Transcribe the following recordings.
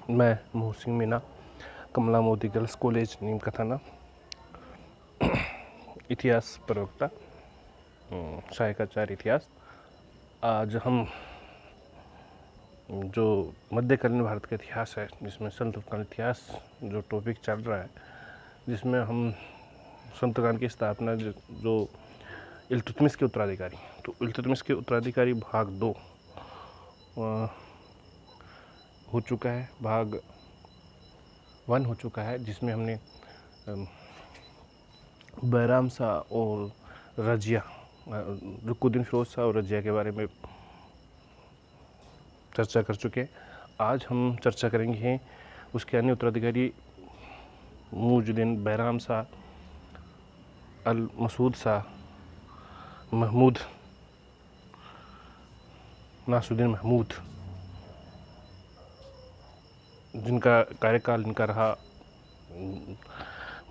मैं मोहसिन मीना, कमला Modi girls college, नीम का थाना, इतिहास प्रवक्ता, सहायकाचार्य इतिहास। आज हम जो मध्यकालीन भारत का इतिहास है, जिसमें संतकालीन इतिहास जो टॉपिक चल रहा है, जिसमें हम संतकाल की स्थापना जो इल्तुतमिश के उत्तराधिकारी, तो इल्तुतमिश के उत्तराधिकारी भाग 2 हो चुका है, भाग 1 हो चुका है, जिसमें हमने बैराम शाह और रजिया, रुकुनुद्दीन फिरोज शाह और रजिया के बारे में चर्चा कर चुके हैं। आज हम चर्चा करेंगे उसके अन्य उत्तराधिकारी मुइजुद्दीन, बैराम शाह, अल मसूद शाह, महमूद, नासुद्दीन महमूद, जिनका कार्यकाल इनका रहा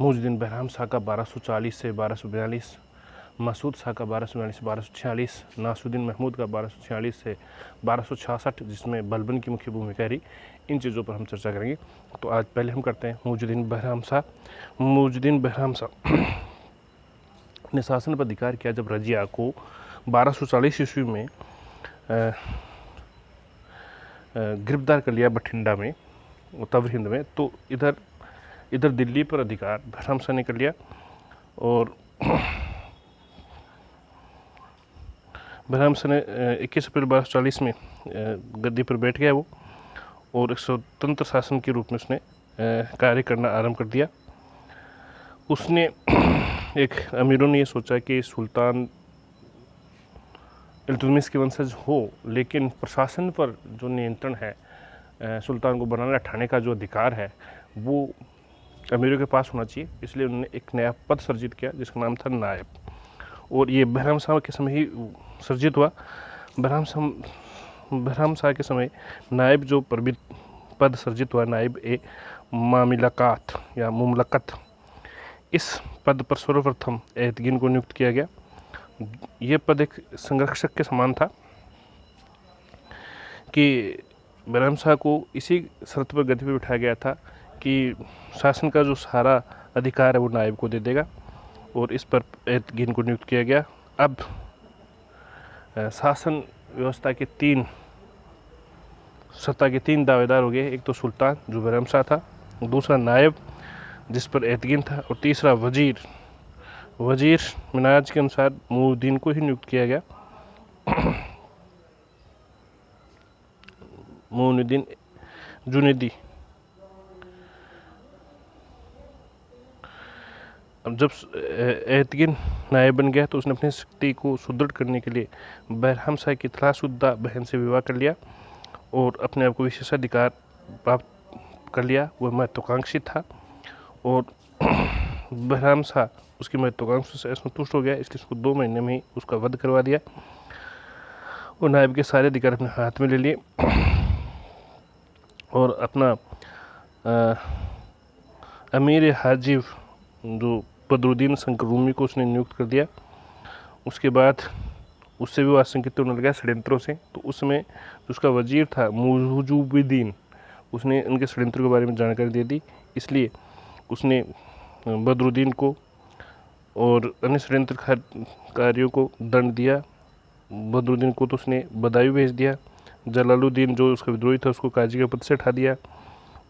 मुइजुद्दीन बैराम शाह का 1240 से 1242, मसूद शाह का 1242 से 1246, नासुद्दीन महमूद का 1246 से 1266, जिसमें बलबन की मुख्य भूमिका रही। इन चीज़ों पर हम चर्चा करेंगे। तो आज पहले हम करते हैं मुइजुद्दीन बैराम शाह। मुइजुद्दीन बैराम शाह ने शासन पर अधिकार किया जब रजिया को 1240 ईस्वी में गिरफ्तार कर लिया बठिंडा में, तवर हिंद में। तो इधर दिल्ली पर अधिकार बैराम शाह ने कर लिया और बैराम शाह ने 21 अप्रैल 1240 में गद्दी पर बैठ गया वो, और एक स्वतंत्र शासन के रूप में उसने कार्य करना आरंभ कर दिया। उसने एक अमीरों ने ये सोचा कि सुल्तान इल्तुतमिश के वंशज हो, लेकिन प्रशासन पर जो नियंत्रण है, सुल्तान को बनाने ठाने का जो अधिकार है, वो अमीरों के पास होना चाहिए। इसलिए उन्होंने एक नया पद सृजित किया जिसका नाम था नायब, और ये बैराम शाह के समय ही सृजित हुआ। बैराम शाह के समय नायब जो पद सृजित हुआ, नायब ए मामिलकात या मुमलकत, इस पद पर सर्वप्रथम एतगिन को नियुक्त किया गया। ये पद एक संरक्षक के समान था कि बैराम शाह को इसी शर्त पर गद्दी पर बिठाया गया था कि शासन का जो सारा अधिकार है वो नायब को दे देगा, और इस पर एतगिन को नियुक्त किया गया। अब शासन व्यवस्था के सत्ता के 3 दावेदार हो गए। एक तो सुल्तान जो बैराम शाह था, दूसरा नायब जिस पर एतगिन था, और तीसरा वजीर मिनाज के अनुसार मुइजुद्दीन को ही नियुक्त किया गया। मुइजुद्दीन जुनैदी। अब जब एतगिन नायब बन गया तो उसने अपनी शक्ति को सुदृढ़ करने के लिए बैराम शाह की तलाशुदा बहन से विवाह कर लिया और अपने आप को विशेषाधिकार प्राप्त कर लिया। वह महत्वाकांक्षी था और बैराम शाह उसकी महत्वाकांक्षा से असंतुष्ट हो गया, इसलिए उसको 2 महीने में ही उसका वध करवा दिया और नायब के सारे अधिकार अपने हाथ में ले लिए और अपना अमीर हाजिब जो बदरुद्दीन शंकरूमी को उसने नियुक्त कर दिया। उसके बाद उससे भी आशंकित होने लगा षड्यंत्रों से। तो उसमें उसका वजीर था मुजुबुद्दीन, उसने उनके षड्यंत्र के बारे में जानकारी दे दी। इसलिए उसने बदरुद्दीन को और अन्य षड्यंत्रकारियों को दंड दिया। बदरुद्दीन को तो उसने बदायूं भेज दिया। जलालुद्दीन जो उसका विद्रोही था उसको काजी के पद से हटा दिया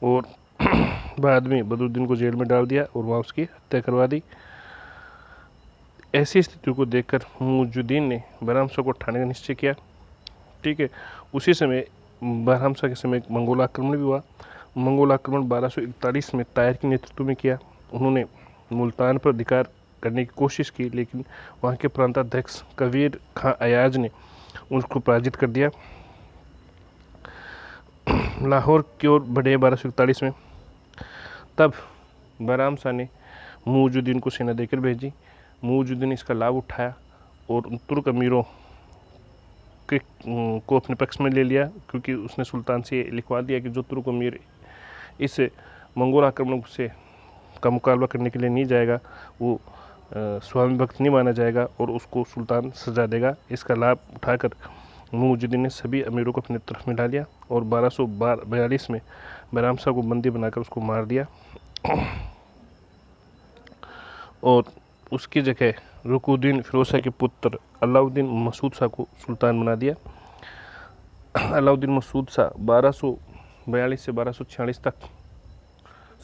और बाद में बदरुद्दीन को जेल में डाल दिया और वहाँ उसकी हत्या करवा दी। ऐसी स्थिति को देखकर मुइजुद्दीन ने बैराम शाह को हटाने का निश्चय किया। ठीक है, उसी समय बैराम शाह के समय एक मंगोल आक्रमण भी हुआ। मंगोल आक्रमण 1241 में तायर के नेतृत्व में किया। उन्होंने मुल्तान पर अधिकार करने की कोशिश की, लेकिन वहाँ के प्रांताध्यक्ष कबीर खां अयाज ने उसको पराजित कर दिया। लाहौर की ओर बढ़े 1241 में। तब बैराम शाह ने मुइजुद्दीन को सेना देकर भेजी। मुइजुद्दीन ने इसका लाभ उठाया और उन तुर्क अमीरों को अपने पक्ष में ले लिया, क्योंकि उसने सुल्तान से लिखवा दिया कि जो तुर्क अमीर इस मंगोल आक्रमण से का मुकाबला करने के लिए नहीं जाएगा वो स्वामी भक्त नहीं माना जाएगा और उसको सुल्तान सजा देगा। इसका लाभ उठाकर मुइजुद्दीन ने सभी अमीरों को अपनी तरफ मिला लिया और 1242 में बैराम शाह को बंदी बनाकर उसको मार दिया और उसकी जगह रुकुद्दीन फिरोज शाह के पुत्र अलाउद्दीन मसूद शाह को सुल्तान बना दिया। अलाउद्दीन मसूद शाह 1242 से 1246 तक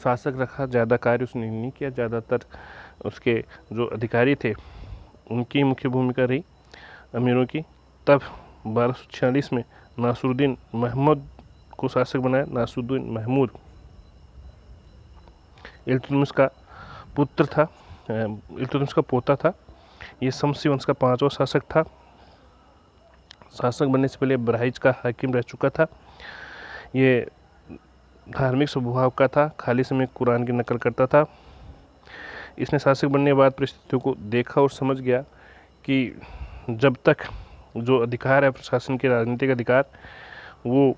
शासक रखा। ज़्यादा कार्य उसने नहीं किया, ज़्यादातर उसके जो अधिकारी थे उनकी मुख्य भूमिका रही अमीरों की। तब 1246 में नासरुद्दीन महमूद को शासक बनाया। नासरुद्दीन महमूद इल्तुतमिश का पुत्र था, इल्तुतमिश का पोता था। ये शमसी वंश का 5वां शासक था। शासक बनने से पहले बहराइच का हाकिम रह चुका था। ये धार्मिक स्वभाव का था, खाली समय कुरान की नकल करता था। इसने शासक बनने के बाद परिस्थितियों को देखा और समझ गया कि जब तक जो अधिकार है प्रशासन के, राजनीतिक अधिकार, वो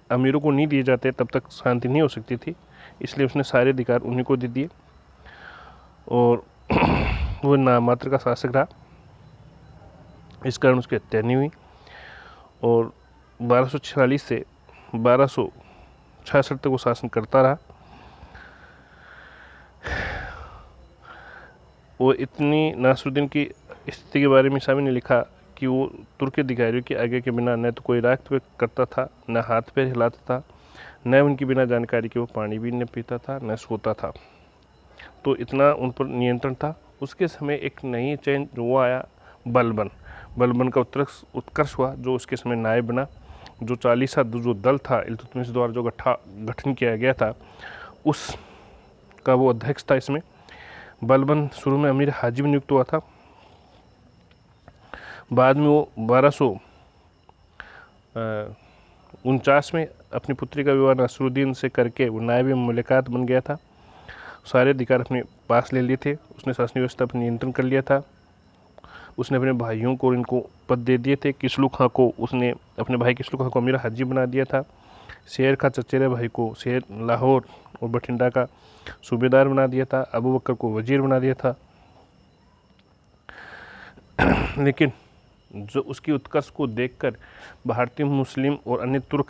अमीरों को नहीं दिए जाते तब तक शांति नहीं हो सकती थी। इसलिए उसने सारे अधिकार उन्हीं को दे दिए और वो नामात्र का शासक रहा। इस कारण उसकी हत्या नहीं हुई और 1246 से 1266 तक वो शासन करता रहा। वो इतनी नासरुद्दीन की स्थिति के बारे में सामने लिखा कि वो तुर्की अधिकारियों के आगे के बिना न तो कोई रात पे करता था, न हाथ पैर हिलाता था, न उनकी बिना जानकारी के वो पानी भी न पीता था, न सोता था। तो इतना उन पर नियंत्रण था। उसके समय एक नई चेंज वो आया, बलबन का उत्कर्ष हुआ, जो उसके समय नायब बना। जो 40 जो दल था इल्तुतमिश द्वारा जो गठन किया गया था, उसका वो अध्यक्ष था। इसमें बलबन शुरू में अमीर हाजिब नियुक्त हुआ था। बाद में वो 1249 में अपनी पुत्री का विवाह नासरुद्दीन से करके वो नायब ममलिकत बन गया था। सारे अधिकार अपने पास ले लिए थे। उसने शासनिक व्यवस्था पर नियंत्रण कर लिया था। उसने अपने भाइयों को इनको पद दे दिए थे। किसलू खां को उसने, अपने भाई किसलू खां को अमीर हाजी बना दिया था। शेर खां चचेरे भाई को शेर लाहौर और बठिंडा का सूबेदार बना दिया था। अबू बकर को वजीर बना दिया था। लेकिन जो उसकी उत्कर्ष को देखकर भारतीय, मुस्लिम और अन्य तुर्क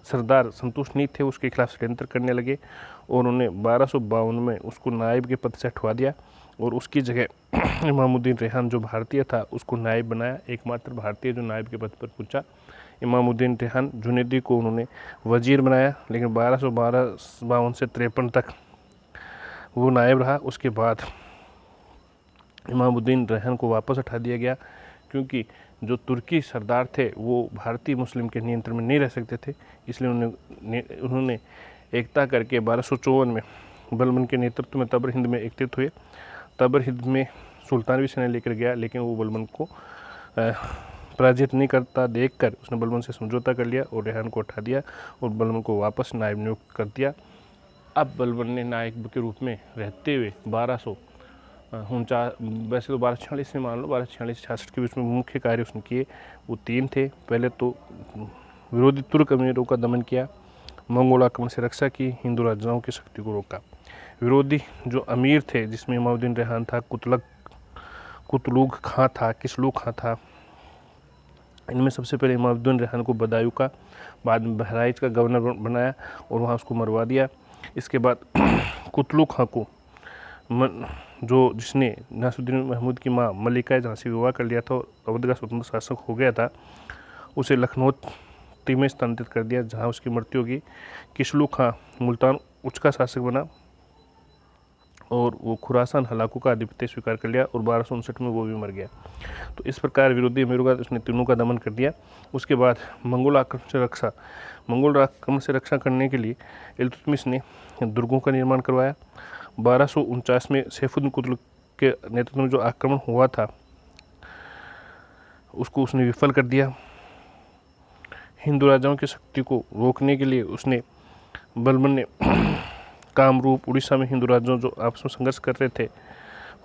सरदार संतुष्ट नहीं थे, उसके खिलाफ षड्यंत्र करने लगे और उन्होंने 1252 में उसको नायब के पद से हटवा दिया और उसकी जगह इमामुद्दीन रेहान जो भारतीय था उसको नायब बनाया। एकमात्र भारतीय जो नायब के पद पर पहुंचा, इमामुद्दीन रेहान जुनैदी को उन्होंने वजीर बनाया। लेकिन 1252 से 53 तक वो नायब रहा। उसके बाद इमामुद्दीन रेहान को वापस हटा दिया गया, क्योंकि जो तुर्की सरदार थे वो भारतीय मुस्लिम के नियंत्रण में नहीं रह सकते थे। इसलिए उन्होंने एकता करके 1254 में बलबन के नेतृत्व में तबर हिंद में एकत्रित हुए। तबर हिंद में सुल्तान भी सेना लेकर गया, लेकिन वो बलबन को पराजित नहीं करता देखकर उसने बलबन से समझौता कर लिया और रेहान को हटा दिया और बलबन को वापस नायब नियुक्त कर दिया। अब बलबन ने नायब के रूप में रहते हुए 1249, वैसे तो 1246 में मान लो, 1246-66 के बीच में मुख्य कार्य उसने किए वो 3 थे। पहले तो विरोधी तुर्क अमीरों का दमन किया, मंगोल आक्रमण से रक्षा की, हिंदू राजाओं की शक्ति को रोका। विरोधी जो अमीर थे, जिसमें इमामुद्दीन रेहान था, कुतलुग खां था, किसलू खां था, इनमें सबसे पहले इमामुद्दीन रेहान को बदायूं का, बाद में बहराइच का गवर्नर बनाया और वहाँ उसको मरवा दिया। इसके बाद कुतलुग खां को जिसने नासरुद्दीन महमूद की माँ मलिका झांसी से विवाह कर लिया था और अवध का स्वतंत्र शासक हो गया था, उसे लखनऊ में स्थानांतरित कर दिया, जहाँ उसकी मृत्यु होगी। किसलू खां मुल्तान उच्च का शासक बना और वो खुरासान हलाकू का आधिपत्य स्वीकार कर लिया और 1259 में वो भी मर गया। तो इस प्रकार विरोधी अमीरों का उसने तीनों का दमन कर दिया। उसके बाद मंगोल आक्रमण से रक्षा करने के लिए इल्तुतमिश ने दुर्गों का निर्माण करवाया। 1249 में सैफुद्दीन तुगलक के नेतृत्व में जो आक्रमण हुआ था उसको उसने विफल कर दिया। हिंदू राजाओं की शक्ति को रोकने के लिए बलबन ने कामरूप, उड़ीसा में हिंदू राजाओं जो आपस में संघर्ष कर रहे थे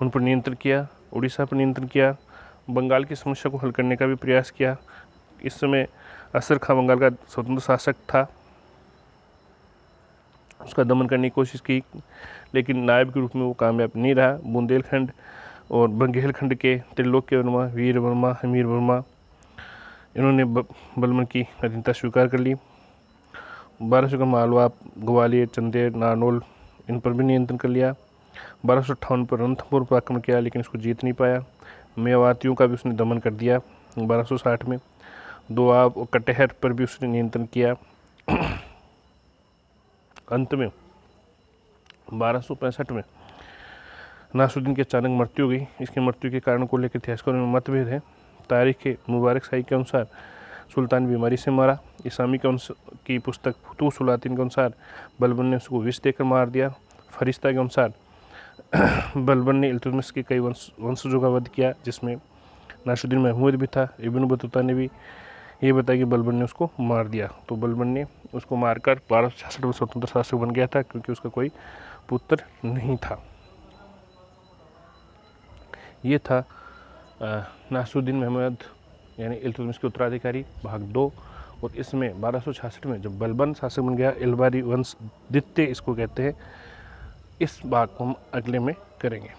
उन पर नियंत्रण किया, उड़ीसा पर नियंत्रण किया, बंगाल की समस्या को हल करने का भी प्रयास किया। इस समय असर खां बंगाल का स्वतंत्र शासक था, उसका दमन करने की कोशिश की, लेकिन नायब के रूप में वो कामयाब नहीं रहा। बुंदेलखंड और बघेलखंड के त्रिलोक्य वर्मा, वीर वर्मा, हमीर वर्मा, इन्होंने बलबन की अधीनता स्वीकार कर ली। 1200 का मालवा, ग्वालियर, चंदेर, नारनौल इन पर भी नियंत्रण कर लिया। 1258 पर रणथंभौर पर आक्रमण किया लेकिन इसको जीत नहीं पाया। मेवातियों का भी उसने दमन कर दिया 1260 में। दोआब और कटहर पर भी उसने नियंत्रण किया। अंत में 1265 में नासरुद्दीन की अचानक मृत्यु हो गई। इसकी मृत्यु के कारण को लेकर इतिहासकारों में मतभेद है। तारीख मुबारक शाही के अनुसार सुल्तान बीमारी से मारा। इस्लामी की पुस्तक फुतूह सुलातीन के अनुसार बलबन ने उसको विष देकर मार दिया। फरिश्ता के अनुसार बलबन ने इल्तुतमिश के कई वंशजों का वध किया, जिसमें नासरुद्दीन महमूद भी था। इब्न बतूता ने भी ये बताया कि बलबन ने उसको मार दिया। तो बलबन ने उसको मारकर 1266 में स्वतंत्र शासक बन गया था, क्योंकि उसका कोई पुत्र नहीं था। ये था नासरुद्दीन महमूद यानी इल्तुतमिश के उत्तराधिकारी भाग 2। और इसमें 1266 में जब बलबन शासक बन गया, इलबारी वंश द्वितीय इसको कहते हैं। इस भाग को हम अगले में करेंगे।